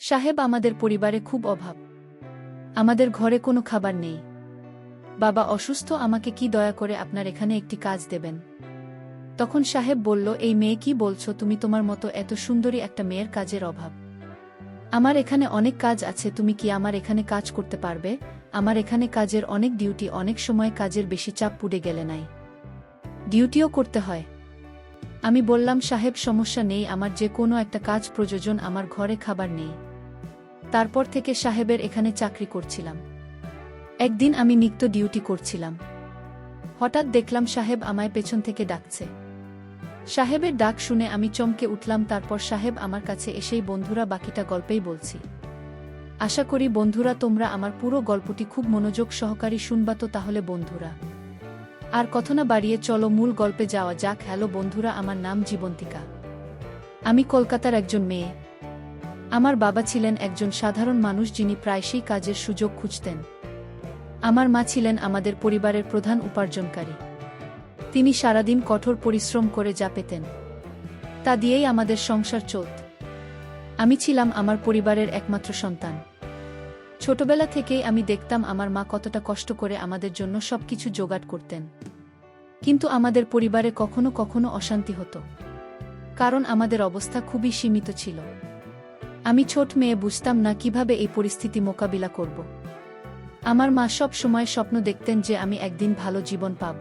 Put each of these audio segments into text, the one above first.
সাহেব, আমাদের পরিবারে খুব অভাব। আমাদের ঘরে কোনো খাবার নেই। বাবা অসুস্থ, আমাকে কি দয়া করে আপনার এখানে একটি কাজ দেবেন? তখন সাহেব বলল, এই মেয়ে, কি বলছো তুমি? তোমার মতো এত সুন্দরী একটা মেয়ের কাজের অভাব? আমার এখানে অনেক কাজ আছে, তুমি কি আমার এখানে কাজ করতে পারবে? আমার এখানে কাজের অনেক ডিউটি, অনেক সময় কাজের বেশি চাপ পড়ে গেলে নাই ডিউটিও করতে হয়। আমি বললাম, সাহেব সমস্যা নেই, আমার যে কোনো একটা কাজ প্রয়োজন, আমার ঘরে খাবার নেই। তারপর থেকে সাহেবের এখানে চাকরি করছিলাম। একদিন আমি নিত্য ডিউটি করছিলাম। হঠাৎ দেখলাম সাহেব আমায় পেছন থেকে ডাকছে। সাহেবের ডাক শুনে আমি চমকে উঠলাম। তারপর সাহেব আমার কাছে এসেই, বন্ধুরা, বাকিটা গল্পেই বলছি। আশা করি বন্ধুরা তোমরা আমার পুরো গল্পটি খুব মনোযোগ সহকারে শুনবা। তো তাহলে বন্ধুরা, আর কথা না বাড়িয়ে চলো মূল গল্পে যাওয়া যাক। হ্যালো বন্ধুরা, আমার নাম জীবন্তিকা। আমি কলকাতার একজন মেয়ে। আমার বাবা ছিলেন একজন সাধারণ মানুষ, যিনি প্রায়শই কাজের সুযোগ খুঁজতেন। আমার মা ছিলেন আমাদের পরিবারের প্রধান উপার্জনকারী। তিনি সারাদিন কঠোর পরিশ্রম করে যা পেতেন তা দিয়েই আমাদের সংসার চলত। আমি ছিলাম আমার পরিবারের একমাত্র সন্তান। ছোটবেলা থেকেই আমি দেখতাম আমার মা কতটা কষ্ট করে আমাদের জন্য সবকিছু জোগাড় করতেন। কিন্তু আমাদের পরিবারে কখনো কখনো অশান্তি হতো, কারণ আমাদের অবস্থা খুবই সীমিত ছিল। আমি ছোট মেয়ে, বুঝতাম না কিভাবে এই পরিস্থিতি মোকাবিলা করব। আমার মা সব সময় স্বপ্ন দেখতেন যে আমি একদিন ভালো জীবন পাব।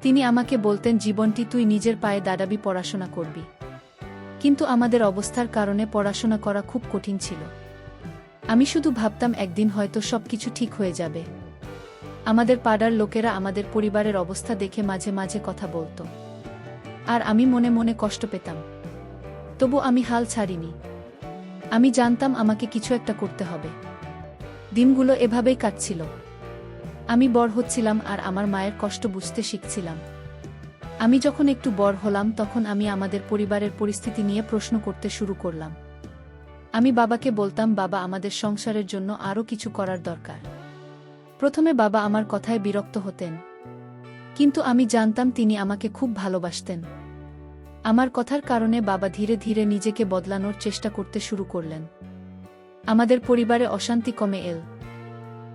তিনি আমাকে বলতেন, জীবনটি তুই নিজের পায়ে দাঁড়াবি, পড়াশোনা করবি। কিন্তু আমাদের অবস্থার কারণে পড়াশোনা করা খুব কঠিন ছিল। আমি শুধু ভাবতাম একদিন হয়তো সবকিছু ঠিক হয়ে যাবে। আমাদের পাড়ার লোকেরা আমাদের পরিবারের অবস্থা দেখে মাঝে মাঝে কথা বলতো, আর আমি মনে মনে কষ্ট পেতাম। তবু আমি হাল ছাড়িনি। আমি জানতাম আমাকে কিছু একটা করতে হবে। দিনগুলো এভাবেই কাটছিল। আমি বড় হচ্ছিলাম আর আমার মায়ের কষ্ট বুঝতে শিখছিলাম। আমি যখন একটু বড় হলাম, তখন আমি আমাদের পরিবারের পরিস্থিতি নিয়ে প্রশ্ন করতে শুরু করলাম। আমি বাবাকে বলতাম, বাবা, আমাদের সংসারের জন্য আরও কিছু করার দরকার। প্রথমে বাবা আমার কথায় বিরক্ত হতেন, কিন্তু আমি জানতাম তিনি আমাকে খুব ভালোবাসতেন। আমার কথার কারণে বাবা ধীরে ধীরে নিজেকে বদলানোর চেষ্টা করতে শুরু করলেন। আমাদের পরিবারে অশান্তি কমে এল,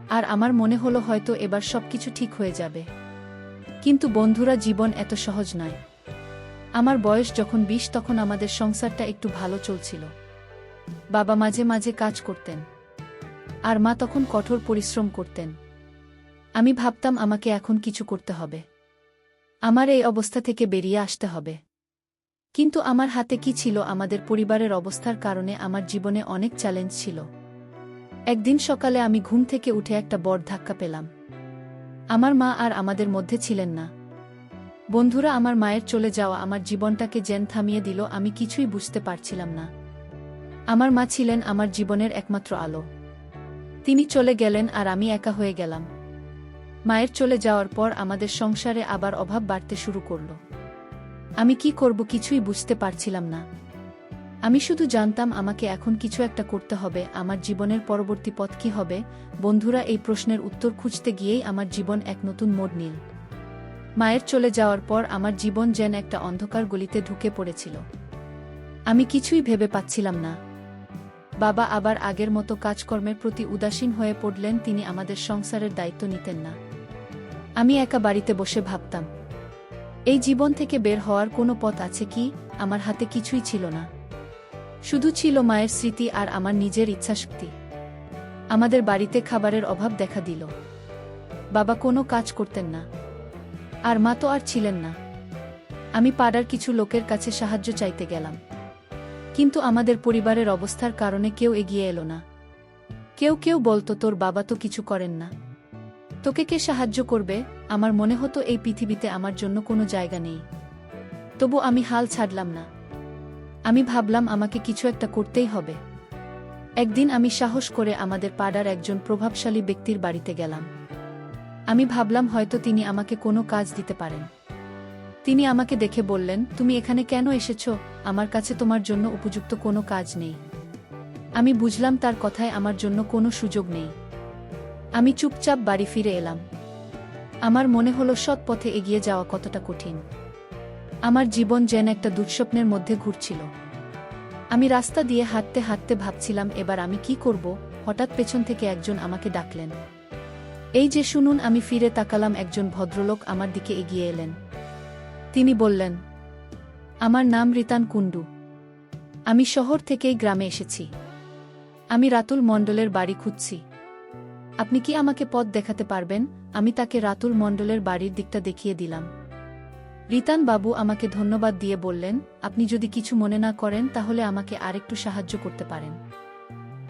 আর আমার মনে হলো হয়তো এবার সবকিছু ঠিক হয়ে যাবে। কিন্তু বন্ধুরা, জীবন এত সহজ নয়। আমার বয়স যখন 20, তখন আমাদের সংসারটা একটু ভালো চলছিল। বাবা মাঝে মাঝে কাজ করতেন, আর মা তখন কঠোর পরিশ্রম করতেন। আমি ভাবতাম আমাকে এখন কিছু করতে হবে, আমার এই অবস্থা থেকে বেরিয়ে আসতে হবে। কিন্তু আমার হাতে কি ছিল? আমাদের পরিবারের অবস্থার কারণে আমার জীবনে অনেক চ্যালেঞ্জ ছিল। একদিন সকালে আমি ঘুম থেকে উঠে একটা বড় ধাক্কা পেলাম। আমার মা আর আমাদের মধ্যে ছিলেন না। বন্ধুরা, আমার মায়ের চলে যাওয়া আমার জীবনটাকে যেন থামিয়ে দিল। আমি কিছুই বুঝতে পারছিলাম না। আমার মা ছিলেন আমার জীবনের একমাত্র আলো। তিনি চলে গেলেন আর আমি একা হয়ে গেলাম। মায়ের চলে যাওয়ার পর আমাদের সংসারে আবার অভাব বাড়তে শুরু করল। আমি কি করব কিছুই বুঝতে পারছিলাম না। আমি শুধু জানতাম আমাকে এখন কিছু একটা করতে হবে। আমার জীবনের পরবর্তী পথ কী হবে? বন্ধুরা, এই প্রশ্নের উত্তর খুঁজতে গিয়েই আমার জীবন এক নতুন মোড় নিল। মায়ের চলে যাওয়ার পর আমার জীবন যেন একটা অন্ধকার গলিতে ঢুকে পড়েছিল। আমি কিছুই ভেবে পাচ্ছিলাম না। বাবা আবার আগের মতো কাজকর্মের প্রতি উদাসীন হয়ে পড়লেন। তিনি আমাদের সংসারের দায়িত্ব নিতেন না। আমি একা বাড়িতে বসে ভাবতাম, এই জীবন থেকে বের হওয়ার কোনো পথ আছে কি? আমার হাতে কিছুই ছিল না। শুধু ছিল মায়ের স্মৃতি আর আমার নিজের ইচ্ছাশক্তি। আমাদের বাড়িতে খাবারের অভাব দেখা দিল। বাবা কোনো কাজ করতেন না, আর মা তো আর ছিলেন না। আমি পাড়ার কিছু লোকের কাছে সাহায্য চাইতে গেলাম, কিন্তু আমাদের পরিবারের অবস্থার কারণে কেউ এগিয়ে এলো না। কেউ কেউ বলতো, তোর বাবা তো কিছু করেন না, তোকে কে সাহায্য করবে? আমার মনে হতো এই পৃথিবীতে আমার জন্য কোনো জায়গা নেই। তবু আমি হাল ছাড়লাম না। আমি ভাবলাম আমাকে কিছু একটা করতেই হবে। একদিন আমি সাহস করে আমাদের পাড়ার একজন প্রভাবশালী ব্যক্তির বাড়িতে গেলাম। আমি ভাবলাম হয়তো তিনি আমাকে কোনো কাজ দিতে পারেন। তিনি আমাকে দেখে বললেন, তুমি এখানে কেন এসেছো? আমার কাছে তোমার জন্য উপযুক্ত কোনো কাজ নেই। আমি বুঝলাম তার কথায় আমার জন্য কোনো সুযোগ নেই। আমি চুপচাপ বাড়ি ফিরে এলাম। আমার মনে হলো সৎ পথে এগিয়ে যাওয়া কতটা কঠিন। আমার জীবন যেন একটা দুঃস্বপ্নের মধ্যে ঘুরছিল। আমি রাস্তা দিয়ে হাঁটতে হাঁটতে ভাবছিলাম এবার আমি কি করব, হঠাৎ পেছন থেকে একজন আমাকে ডাকলেন। এই যে শুনুন। আমি ফিরে তাকালাম, একজন ভদ্রলোক আমার দিকে এগিয়ে এলেন। তিনি বললেন, আমার নাম রিতান কুণ্ডু। আমি শহর থেকেই গ্রামে এসেছি। আমি রাতুল মণ্ডলের বাড়ি খুঁজছি। আপনি কি আমাকে পথ দেখাতে পারবেন? আমি তাকে রাতুল মণ্ডলের বাড়ির দিকটা দেখিয়ে দিলাম। রিতান বাবু আমাকে ধন্যবাদ দিয়ে বললেন, আপনি যদি কিছু মনে না করেন তাহলে আমাকে আরেকটু সাহায্য করতে পারেন।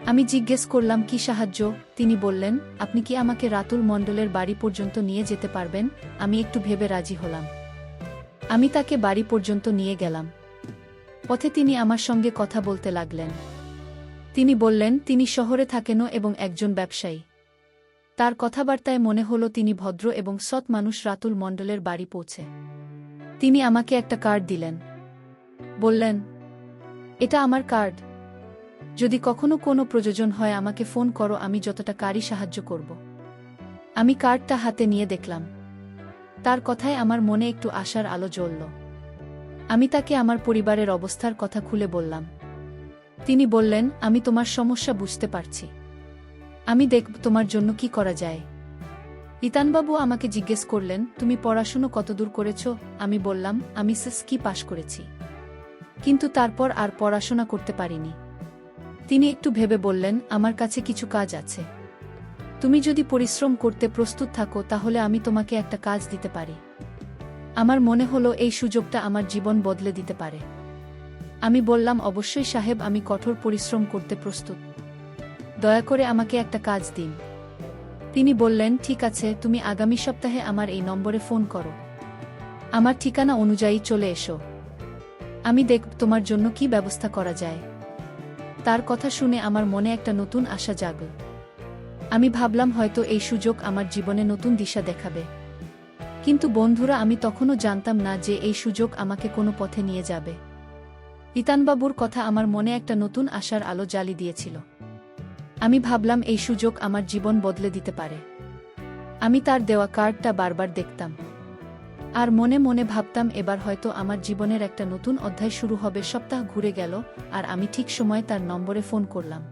আমি জিজ্ঞেস করলাম, কি সাহায্য? তিনি বললেন, আপনি কি আমাকে রাতুল মণ্ডলের বাড়ি পর্যন্ত নিয়ে যেতে পারবেন? আমি একটু ভেবে রাজি হলাম। আমি তাকে বাড়ি পর্যন্ত নিয়ে গেলাম। পথে তিনি আমার সঙ্গে কথা বলতে লাগলেন। তিনি বললেন তিনি শহরে থাকেনও এবং একজন ব্যবসায়ী। তার কথাবার্তায় মনে হলো তিনি ভদ্র এবং সৎ মানুষ। রাতুল মণ্ডলের বাড়ি পৌঁছে তিনি আমাকে একটা কার্ড দিলেন। বললেন, এটা আমার কার্ড। যদি কখনো কোনো প্রয়োজন হয় আমাকে ফোন করো, আমি যতটা কারি সাহায্য করব। আমি কার্ডটা হাতে নিয়ে দেখলাম। তার কথায় আমার মনে একটু আশার আলো জ্বলল। আমি তাকে আমার পরিবারের অবস্থার কথা খুলে বললাম। তিনি বললেন, আমি তোমার সমস্যা বুঝতে পারছি। আমি দেখব তোমার জন্য কি করা যায়। রিতানবাবু আমাকে জিজ্ঞেস করলেন, তুমি পড়াশুনো কতদূর করেছ? আমি বললাম, আমি এসএসসি পাশ করেছি, কিন্তু তারপর আর পড়াশোনা করতে পারিনি। তিনি একটু ভেবে বললেন, আমার কাছে কিছু কাজ আছে। তুমি যদি পরিশ্রম করতে প্রস্তুত থাকো তাহলে আমি তোমাকে একটা কাজ দিতে পারি। আমার মনে হলো এই সুযোগটা আমার জীবন বদলে দিতে পারে। আমি বললাম, অবশ্যই সাহেব, আমি কঠোর পরিশ্রম করতে প্রস্তুত। দয়া করে আমাকে একটা কাজ দিন। তিনি বললেন, ঠিক আছে, তুমি আগামী সপ্তাহে আমার এই নম্বরে ফোন করো। আমার ঠিকানা অনুযায়ী চলে এসো। আমি দেখব তোমার জন্য কি ব্যবস্থা করা যায়। তার কথা শুনে আমার মনে একটা নতুন আশা জাগল। আমি ভাবলাম হয়তো এই সুযোগ আমার জীবনে নতুন দিশা দেখাবে। কিন্তু বন্ধুরা, আমি তখনও জানতাম না যে এই সুযোগ আমাকে কোনো পথে নিয়ে যাবে। রিতানবাবুর কথা আমার মনে একটা নতুন আশার আলো জ্বালিয়ে দিয়েছিল। আমি ভাবলাম এই সুযোগ আমার জীবন বদলে দিতে পারে। আমি তার দেওয়া কার্ডটা বারবার দেখতাম আর মনে মনে ভাবতাম এবার হয়তো আমার জীবনের একটা নতুন অধ্যায় শুরু হবে। সপ্তাহ ঘুরে গেল আর আমি ঠিক সময়ে তার নম্বরে ফোন করলাম।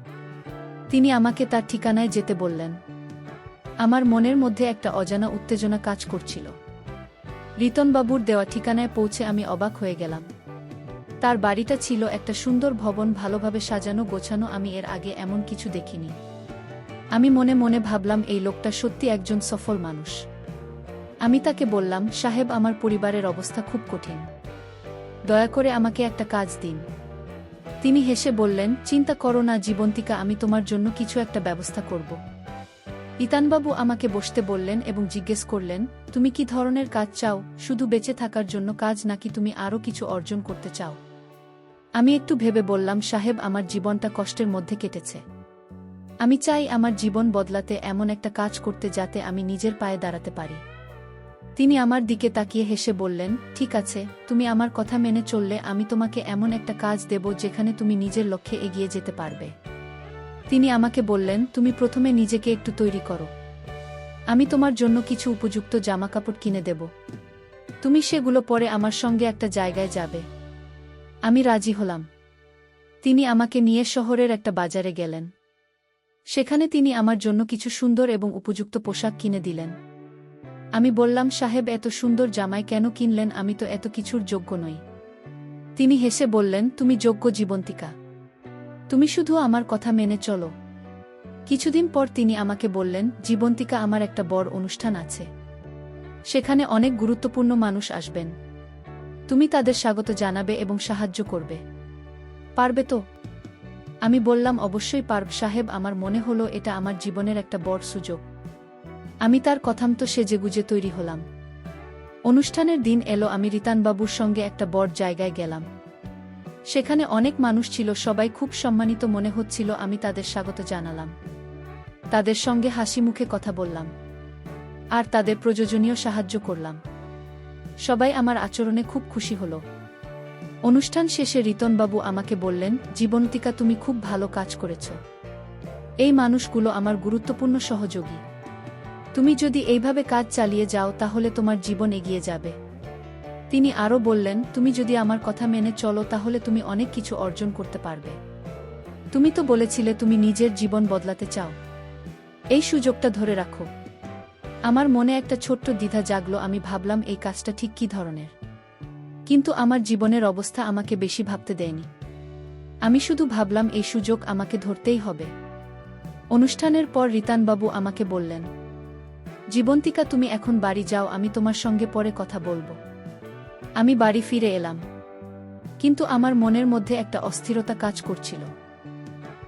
তিনি আমাকে তার ঠিকানায় যেতে বললেন। আমার মনের মধ্যে একটা অজানা উত্তেজনা কাজ করছিল। রিতনবাবুর দেওয়া ঠিকানায় পৌঁছে আমি অবাক হয়ে গেলাম। তার বাড়িটা ছিল একটা সুন্দর ভবন, ভালোভাবে সাজানো গোছানো। আমি এর আগে এমন কিছু দেখিনি। আমি মনে মনে ভাবলাম এই লোকটা সত্যি একজন সফল মানুষ। আমি তাকে বললাম, সাহেব, আমার পরিবারের অবস্থা খুব কঠিন। দয়া করে আমাকে একটা কাজ দিন। তিনি হেসে বললেন, চিন্তা করো না জীবন্তিকা, আমি তোমার জন্য কিছু একটা ব্যবস্থা করব। রিতানবাবু আমাকে বসতে বললেন এবং জিজ্ঞেস করলেন, তুমি কি ধরনের কাজ চাও? শুধু বেঁচে থাকার জন্য কাজ, নাকি তুমি আরও কিছু অর্জন করতে চাও? আমি একটু ভেবে বললাম, সাহেব, আমার জীবনটা কষ্টের মধ্যে কেটেছে। আমি চাই আমার জীবন বদলাতে, এমন একটা কাজ করতে যাতে আমি নিজের পায়ে দাঁড়াতে পারি। তিনি আমার দিকে তাকিয়ে হেসে বললেন, ঠিক আছে, তুমি আমার কথা মেনে চললে আমি তোমাকে এমন একটা কাজ দেব যেখানে তুমি নিজের লক্ষ্যে এগিয়ে যেতে পারবে। তিনি আমাকে বললেন, তুমি প্রথমে নিজেকে একটু তৈরি করো। আমি তোমার জন্য কিছু উপযুক্ত জামাকাপড় কিনে দেব। তুমি সেগুলো পরে আমার সঙ্গে একটা জায়গায় যাবে। আমি রাজি হলাম। তিনি আমাকে নিয়ে শহরের একটা বাজারে গেলেন। সেখানে তিনি আমার জন্য কিছু সুন্দর এবং উপযুক্ত পোশাক কিনে দিলেন। আমি বললাম, সাহেব, এত সুন্দর জামাই কেন কিনলেন? আমি তো এত কিছুর যোগ্য নই। তিনি হেসে বললেন, তুমি যোগ্য জীবন্তিকা। তুমি শুধু আমার কথা মেনে চলো। কিছুদিন পর তিনি আমাকে বললেন, জীবন্তিকা, আমার একটা বড় অনুষ্ঠান আছে। সেখানে অনেক গুরুত্বপূর্ণ মানুষ আসবেন। তুমি তাদের স্বাগত জানাবে এবং সাহায্য করবে। পারবে তো? আমি বললাম, অবশ্যই পারব সাহেব। আমার মনে হলো এটা আমার জীবনের একটা বড় সুযোগ। আমি তার কথামতো সেজেগুজে তৈরি হলাম। অনুষ্ঠানের দিন এলো। আমি রিতানবাবুর সঙ্গে একটা বড় জায়গায় গেলাম। সেখানে অনেক মানুষ ছিল, সবাই খুব সম্মানিত মনে হচ্ছিল। আমি তাদের স্বাগত জানালাম, তাদের সঙ্গে হাসি মুখে কথা বললাম আর তাদের প্রয়োজনীয় সাহায্য করলাম। সবাই আমার আচরণে খুব খুশি হল। অনুষ্ঠান শেষে রিতনবাবু আমাকে বললেন, জীবন্তিকা, তুমি খুব ভালো কাজ করেছ। এই মানুষগুলো আমার গুরুত্বপূর্ণ সহযোগী। তুমি যদি এইভাবে কাজ চালিয়ে যাও তাহলে তোমার জীবন এগিয়ে যাবে। তিনি আরও বললেন, তুমি যদি আমার কথা মেনে চলো তাহলে তুমি অনেক কিছু অর্জন করতে পারবে। তুমি তো বলেছিলে তুমি নিজের জীবন বদলাতে চাও। এই সুযোগটা ধরে রাখো। আমার মনে একটা ছোট্ট দ্বিধা জাগলো, আমি ভাবলাম এই কাজটা ঠিক কী ধরনের। কিন্তু আমার জীবনের অবস্থা আমাকে বেশি ভাবতে দেয়নি। আমি শুধু ভাবলাম এই সুযোগ আমাকে ধরতেই হবে। অনুষ্ঠানের পর রিতানবাবু আমাকে বললেন, জীবন্তিকা তুমি এখন বাড়ি যাও, আমি তোমার সঙ্গে পরে কথা বলবো। আমি বাড়ি ফিরে এলাম। কিন্তু আমার মনের মধ্যে একটা অস্থিরতা কাজ করছিল।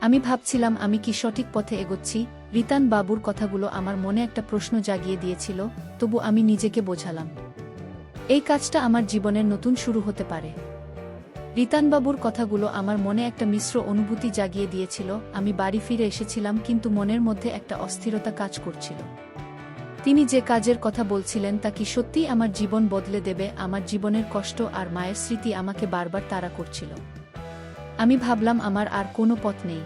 আমি ভাবছিলাম আমি কি সঠিক পথে এগোচ্ছি। রিতান বাবুর কথাগুলো আমার মনে একটা প্রশ্ন জাগিয়ে দিয়েছিল, তবু আমি নিজেকে বোঝালাম এই কাজটা আমার জীবনের নতুন শুরু হতে পারে। রিতানবাবুর কথাগুলো আমার মনে একটা মিশ্র অনুভূতি জাগিয়ে দিয়েছিল। আমি বাড়ি ফিরে এসেছিলাম, কিন্তু মনের মধ্যে একটা অস্থিরতা কাজ করছিল। তিনি যে কাজের কথা বলছিলেন তা কি সত্যিই আমার জীবন বদলে দেবে? আমার জীবনের কষ্ট আর মায়ের স্মৃতি আমাকে বারবার তাড়া করছিল। আমি ভাবলাম আমার আর কোনো পথ নেই।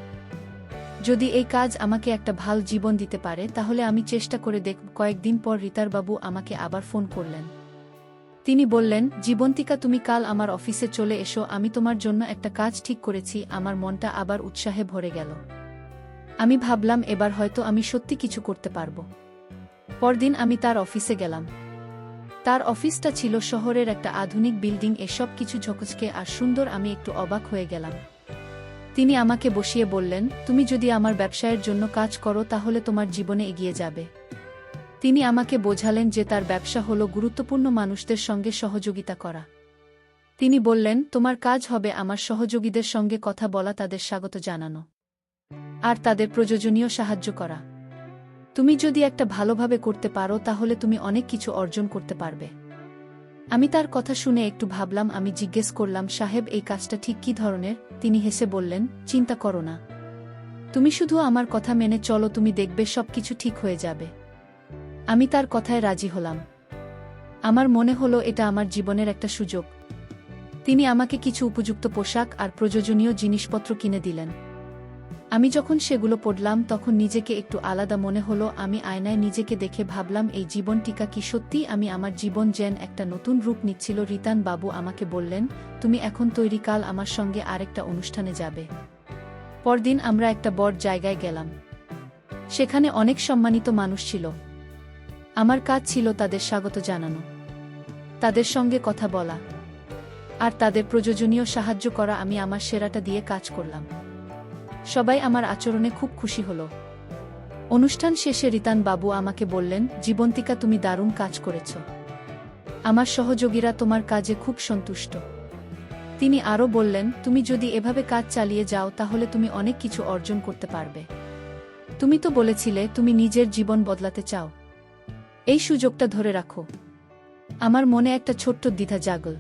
যদি এই কাজ আমাকে একটা ভালো জীবন দিতে পারে তাহলে আমি চেষ্টা করে দেখব। কয়েকদিন পর রিতারবাবু আমাকে আবার ফোন করলেন। তিনি বললেন, জীবন্তিকা তুমি কাল আমার অফিসে চলে এসো, আমি তোমার জন্য একটা কাজ ঠিক করেছি। আমার মনটা আবার উৎসাহে ভরে গেল। আমি ভাবলাম এবার হয়তো আমি সত্যি কিছু করতে পারব। পরদিন আমি তার অফিসে গেলাম। তার অফিসটা ছিল শহরের একটা আধুনিক বিল্ডিং, এসব কিছু ঝকঝকে আর সুন্দর। আমি একটু অবাক হয়ে গেলাম। তিনি আমাকে বসিয়ে বললেন, তুমি যদি আমার ব্যবসায়ের জন্য কাজ করো তাহলে তোমার জীবনে এগিয়ে যাবে। তিনি আমাকে বোঝালেন যে তার ব্যবসা হলো গুরুত্বপূর্ণ মানুষদের সঙ্গে সহযোগিতা করা। তিনি বললেন, তোমার কাজ হবে আমার সহযোগীদের সঙ্গে কথা বলা, তাদের স্বাগত জানানো আর তাদের প্রয়োজনীয় সাহায্য করা। তুমি যদি একটা ভালোভাবে করতে পারো তাহলে তুমি অনেক কিছু অর্জন করতে পারবে। আমি তার কথা শুনে একটু ভাবলাম। আমি জিজ্ঞেস করলাম, সাহেব এই কাজটা ঠিক কী ধরনের? তিনি হেসে বললেন, চিন্তা করো না, তুমি শুধু আমার কথা মেনে চলো, তুমি দেখবে সবকিছু ঠিক হয়ে যাবে। আমি তার কথায় রাজি হলাম। আমার মনে হলো এটা আমার জীবনের একটা সুযোগ। তিনি আমাকে কিছু উপযুক্ত পোশাক আর প্রয়োজনীয় জিনিসপত্র কিনে দিলেন। আমি যখন সেগুলো পরলাম তখন নিজেকে একটু আলাদা মনে হলো। আমি আয়নায় নিজেকে দেখে ভাবলাম, এই জীবনটিকা কি সত্যিই আমি? আমার জীবন যেন একটা নতুন রূপ নিচ্ছিল। রিতান বাবু আমাকে বললেন, তুমি এখন তৈরি, কাল আমার সঙ্গে আরেকটা অনুষ্ঠানে যাবে। পরদিন আমরা একটা বড় জায়গায় গেলাম। সেখানে অনেক সম্মানিত মানুষ ছিল। আমার কাজ ছিল তাদের স্বাগত জানানো, তাদের সঙ্গে কথা বলা আর তাদের প্রয়োজনীয় সাহায্য করা। আমি আমার সেরাটা দিয়ে কাজ করলাম। সবাই আমার আচরণে খুব খুশি হল। অনুষ্ঠান শেষে রিতান বাবু আমাকে বললেন, জীবন্তিকা তুমি দারুণ কাজ করেছ। আমার সহযোগীরা তোমার কাজে খুব সন্তুষ্ট। তিনি আরও বললেন, তুমি যদি এভাবে কাজ চালিয়ে যাও তাহলে তুমি অনেক কিছু অর্জন করতে পারবে। তুমি তো বলেছিলে তুমি নিজের জীবন বদলাতে চাও। এই সুযোগটা ধরে রাখো। আমার মনে একটা ছোট্ট দ্বিধা জাগল।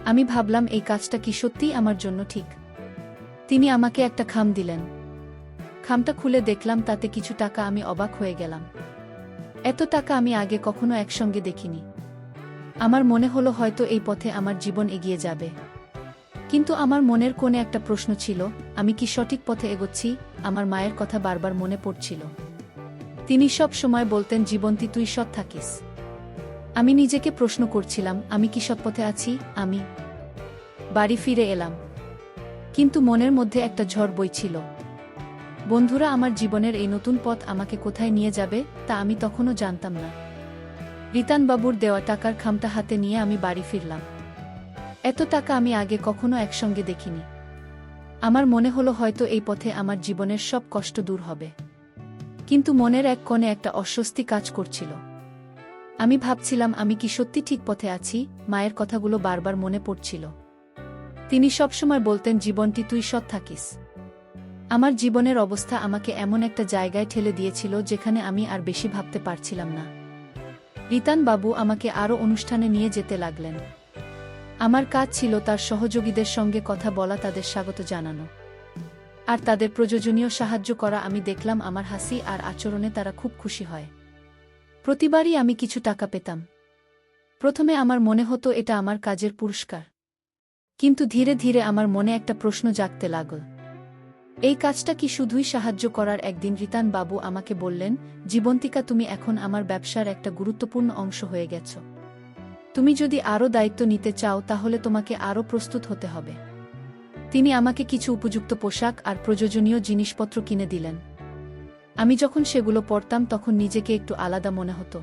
আমি ভাবলাম এই কাজটা কি সত্যিই আমার জন্য ঠিক। তিনি আমাকে একটা খাম দিলেন। খামটা খুলে দেখলাম তাতে কিছু টাকা। আমি অবাক হয়ে গেলাম। এত টাকা আমি আগে কখনো একসঙ্গে দেখিনি। আমার মনে হলো হয়তো এই পথে আমার জীবন এগিয়ে যাবে। কিন্তু আমার মনের কোণে একটা প্রশ্ন ছিল, আমি কি সঠিক পথে এগোচ্ছি? আমার মায়ের কথা বারবার মনে পড়ছিল। তিনি সব সময় বলতেন, জীবন্তী তুই সৎ থাকিস। আমি নিজেকে প্রশ্ন করছিলাম, আমি কি সৎ পথে আছি? আমি বাড়ি ফিরে এলাম, কিন্তু মনের মধ্যে একটা ঝড় বইছিল। বন্ধুরা, আমার জীবনের এই নতুন পথ আমাকে কোথায় নিয়ে যাবে তা আমি তখনও জানতাম না। রিতানবাবুর দেওয়া টাকার খামটা হাতে নিয়ে আমি বাড়ি ফিরলাম। এত টাকা আমি আগে কখনো একসঙ্গে দেখিনি। আমার মনে হলো হয়তো এই পথে আমার জীবনের সব কষ্ট দূর হবে। কিন্তু মনের এক কোণে একটা অস্বস্তি কাজ করছিল। আমি ভাবছিলাম, আমি কি সত্যি ঠিক পথে আছি? মায়ের কথাগুলো বারবার মনে পড়ছিল। তিনি সবসময় বলতেন, জীবনটি তুই সৎ থাকিস। আমার জীবনের অবস্থা আমাকে এমন একটা জায়গায় ঠেলে দিয়েছিল যেখানে আমি আর বেশি ভাবতে পারছিলাম না। রিতান বাবু আমাকে আরও অনুষ্ঠানে নিয়ে যেতে লাগলেন। আমার কাজ ছিল তার সহযোগীদের সঙ্গে কথা বলা, তাদের স্বাগত জানানো আর তাদের প্রয়োজনীয় সাহায্য করা। আমি দেখলাম আমার হাসি আর আচরণে তারা খুব খুশি হয়। প্রতিবারই আমি কিছু টাকা পেতাম। প্রথমে আমার মনে হতো এটা আমার কাজের পুরস্কার, কিন্তু ধীরে ধীরে আমার মনে একটা প্রশ্ন জাগতে লাগল, এই কাজটা কি শুধুই সাহায্য করার? একদিন রিতান বাবু আমাকে বললেন, জীবন্তিকা তুমি এখন আমার ব্যবসার একটা গুরুত্বপূর্ণ অংশ হয়ে গেছ। তুমি যদি আরও দায়িত্ব নিতে চাও তাহলে তোমাকে আরও প্রস্তুত হতে হবে। তিনি আমাকে কিছু উপযুক্ত পোশাক আর প্রয়োজনীয় জিনিসপত্র কিনে দিলেন। আমি যখন সেগুলো পরতাম তখন নিজেকে একটু আলাদা মনে হতো।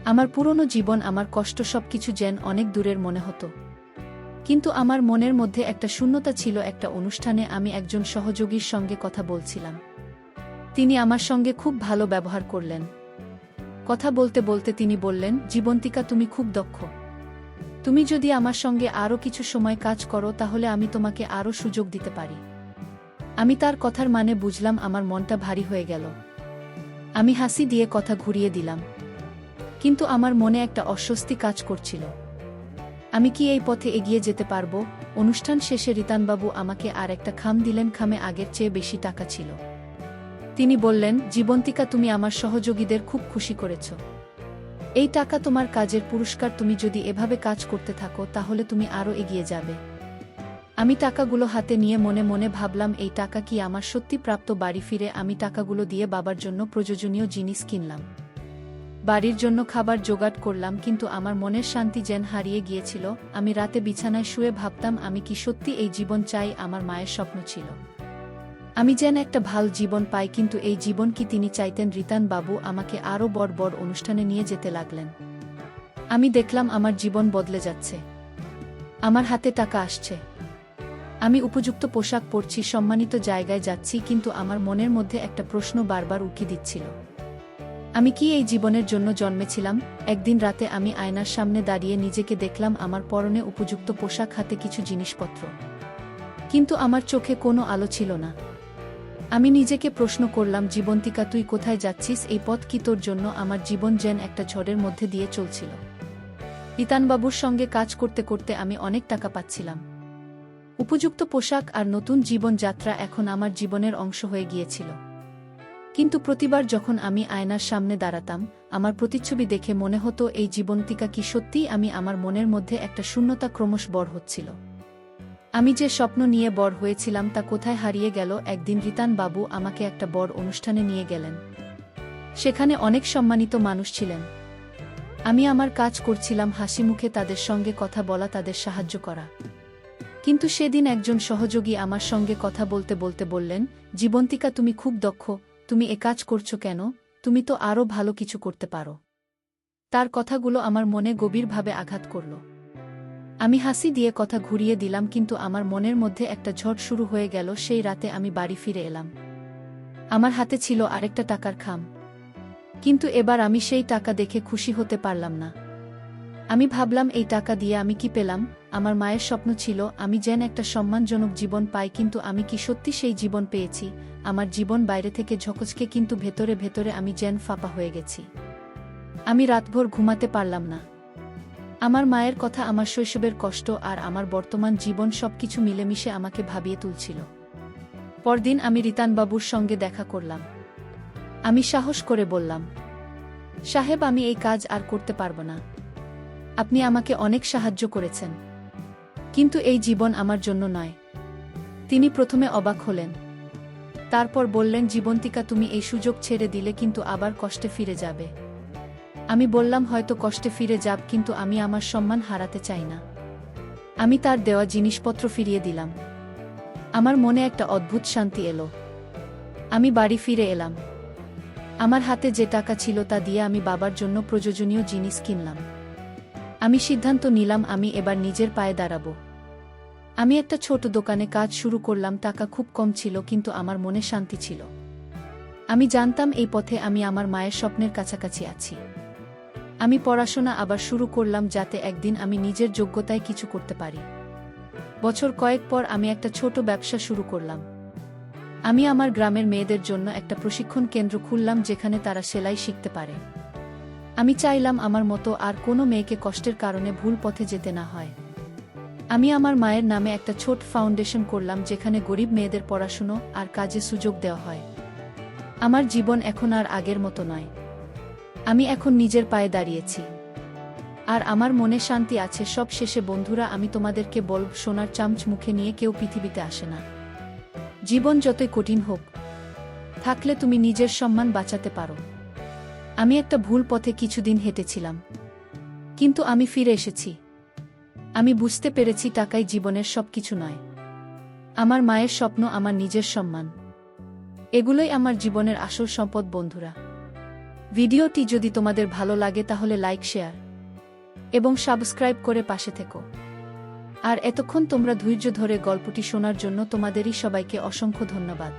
আমার পুরনো জীবন, আমার কষ্ট সবকিছু যেন অনেক দূরের মনে হতো। কিন্তু আমার মনের মধ্যে একটা শূন্যতা ছিল। একটা অনুষ্ঠানে আমি একজন সহযোগীর সঙ্গে কথা বলছিলাম। তিনি আমার সঙ্গে খুব ভালো ব্যবহার করলেন। কথা বলতে বলতে তিনি বললেন, জীবন্তিকা, তুমি খুব দক্ষ। তুমি যদি আমার সঙ্গে আরও কিছু সময় কাজ করো তাহলে আমি তোমাকে আরও সুযোগ দিতে পারি। আমি তার কথার মানে বুঝলাম। আমার মনটা ভারী হয়ে গেল। আমি হাসি দিয়ে কথা ঘুরিয়ে দিলাম। কিন্তু আমার মনে একটা অস্বস্তি কাজ করছিল। আমি কি এই পথে এগিয়ে যেতে পারবো? অনুষ্ঠান শেষে রিতানবাবু আমাকে আর একটা খাম দিলেন। খামে আগের চেয়ে বেশি টাকা ছিল। তিনি বললেন, জীবন্তিকা, তুমি আমার সহযোগীদের খুব খুশি করেছ। এই টাকা তোমার কাজের পুরস্কার। তুমি যদি এভাবে কাজ করতে থাকো তাহলে তুমি আরও এগিয়ে যাবে। আমি টাকাগুলো হাতে নিয়ে মনে মনে ভাবলাম, এই টাকা কি আমার সত্যি প্রাপ্ত? বাড়ি ফিরে আমি টাকাগুলো দিয়ে বাবার জন্য প্রয়োজনীয় জিনিস কিনলাম, বাড়ির জন্য খাবার জোগাড় করলাম। কিন্তু আমার মনের শান্তি যেন হারিয়ে গিয়েছিল। আমি রাতে বিছানায় শুয়ে ভাবতাম, আমি কি সত্যি এই জীবন চাই? আমার মায়ের স্বপ্ন ছিল আমি যেন একটা ভালো জীবন পাই, কিন্তু এই জীবন কি তিনি চাইতেন? রিতানবাবু আমাকে আরও বড় বড় অনুষ্ঠানে নিয়ে যেতে লাগলেন। আমি দেখলাম আমার জীবন বদলে যাচ্ছে। আমার হাতে টাকা আসছে, আমি উপযুক্ত পোশাক পরছি, সম্মানিত জায়গায় যাচ্ছি, কিন্তু আমার মনের মধ্যে একটা প্রশ্ন বারবার উকি দিচ্ছিল। আমি কি এই জীবনের জন্য জন্মেছিলাম? একদিন রাতে আমি আয়নার সামনে দাঁড়িয়ে নিজেকে দেখলাম। আমার পরনে উপযুক্ত পোশাক, হাতে কিছু জিনিসপত্র, কিন্তু আমার চোখে কোনো আলো ছিল না। আমি নিজেকে প্রশ্ন করলাম, জীবন্তিকা, তুই কোথায় যাচ্ছিস? এই পথ কি তোর জন্য? আমার জীবন যেন একটা ঝড়ের মধ্যে দিয়ে চলছিল। রিতানবাবুর সঙ্গে কাজ করতে করতে আমি অনেক টাকা পাচ্ছিলাম। উপযুক্ত পোশাক আর নতুন জীবনযাত্রা এখন আমার জীবনের অংশ হয়ে গিয়েছিল। কিন্তু প্রতিবার যখন আমি আয়নার সামনে দাঁড়াতাম, আমার প্রতিচ্ছবি দেখে মনে হতো, এই জীবন্তিকা কি সত্যিই আমি? আমার মনের মধ্যে একটা শূন্যতা ক্রমশ বড় হচ্ছিল। আমি যে স্বপ্ন নিয়ে বড় হয়েছিলাম তা কোথায় হারিয়ে গেল? একদিন রিতানবাবু আমাকে একটা বড় অনুষ্ঠানে নিয়ে গেলেন। সেখানে অনেক সম্মানিত মানুষ ছিলেন। আমি আমার কাজ করছিলাম, হাসি মুখে তাদের সঙ্গে কথা বলা, তাদের সাহায্য করা। কিন্তু সেদিন একজন সহযোগী আমার সঙ্গে কথা বলতে বলতে বললেন, জীবন্তিকা, তুমি খুব দক্ষ। তুমি এ কাজ করছো কেন? তুমি তো আরও ভালো কিছু করতে পারো। তার কথাগুলো আমার মনে গভীরভাবে আঘাত করল। আমি হাসি দিয়ে কথা ঘুরিয়ে দিলাম, কিন্তু আমার মনের মধ্যে একটা ঝড় শুরু হয়ে গেল। সেই রাতে আমি বাড়ি ফিরে এলাম। আমার হাতে ছিল আরেকটা টাকার খাম, কিন্তু এবার আমি সেই টাকা দেখে খুশি হতে পারলাম না। আমি ভাবলাম, এই টাকা দিয়ে আমি কি পেলাম? আমার মায়ের স্বপ্ন ছিল আমি যেন একটা সম্মানজনক জীবন পাই, কিন্তু আমি কি সত্যি সেই জীবন পেয়েছি? আমার জীবন বাইরে থেকে ঝকঝকে, কিন্তু ভেতরে ভেতরে আমি যেন ফাঁপা হয়ে গেছি। আমি রাতভর ঘুমাতে পারলাম না। আমার মায়ের কথা, আমার শৈশবের কষ্ট আর আমার বর্তমান জীবন সবকিছু মিলেমিশে আমাকে ভাবিয়ে তুলছিল। পরদিন আমি রিতানবাবুর সঙ্গে দেখা করলাম। আমি সাহস করে বললাম, সাহেব, আমি এই কাজ আর করতে পারব না। আপনি আমাকে অনেক সাহায্য করেছেন, কিন্তু এই জীবন আমার জন্য নয়। তিনি প্রথমে অবাক হলেন, তারপর বললেন, জীবন্তিকা, তুমি এই সুযোগ ছেড়ে দিলে কিন্তু আবার কষ্টে ফিরে যাবে। আমি বললাম, হয়তো কষ্টে ফিরে যাব, কিন্তু আমি আমার সম্মান হারাতে চাই না। আমি তার দেওয়া জিনিসপত্র ফিরিয়ে দিলাম। আমার মনে একটা অদ্ভুত শান্তি এলো। আমি বাড়ি ফিরে এলাম। আমার হাতে যে টাকা ছিল তা দিয়ে আমি বাবার জন্য প্রয়োজনীয় জিনিস কিনলাম। আমি সিদ্ধান্ত নিলাম, আমি এবার নিজের পায়ে দাঁড়াবো। আমি একটা ছোট দোকানে কাজ শুরু করলাম। টাকা খুব কম ছিল, কিন্তু আমার মনে শান্তি ছিল। আমি জানতাম এই পথে আমি আমার মায়ের স্বপ্নের কাছাকাছি আছি। আমি পড়াশোনা আবার শুরু করলাম, যাতে একদিন আমি নিজের যোগ্যতায় কিছু করতে পারি। বছর কয়েক পর আমি একটা ছোট ব্যবসা শুরু করলাম। আমি আমার গ্রামের মেয়েদের জন্য একটা প্রশিক্ষণ কেন্দ্র খুললাম, যেখানে তারা সেলাই শিখতে পারে। আমি চাইলাম আমার মতো আর কোনো মেয়েকে কষ্টের কারণে ভুল পথে যেতে না হয়। আমি আমার মায়ের নামে একটা ছোট ফাউন্ডেশন করলাম, যেখানে গরিব মেয়েদের পড়াশুনো আর কাজে সুযোগ দেওয়া হয়। আমার জীবন এখন আর আগের মতো নয়। আমি এখন নিজের পায়ে দাঁড়িয়েছি, আর আমার মনে শান্তি আছে। সব শেষে বন্ধুরা, আমি তোমাদেরকে বলব, সোনার চামচ মুখে নিয়ে কেউ পৃথিবীতে আসে না। জীবন যতই কঠিন হোক, থাকলে তুমি নিজের সম্মান বাঁচাতে পারো। আমি একটা ভুল পথে কিছুদিন হেঁটেছিলাম। কিন্তু আমি ফিরে এসেছি। আমি বুঝতে পেরেছি টাকাই জীবনের সবকিছু নয়। আমার মায়ের স্বপ্ন, আমার নিজের সম্মান, এগুলোই আমার জীবনের আসল সম্পদ। বন্ধুরা, ভিডিওটি যদি তোমাদের ভালো লাগে তাহলে লাইক, শেয়ার এবং সাবস্ক্রাইব করে পাশে থেকো। আর এতক্ষণ তোমরা ধৈর্য ধরে গল্পটি শোনার জন্য তোমাদেরই সবাইকে অসংখ্য ধন্যবাদ।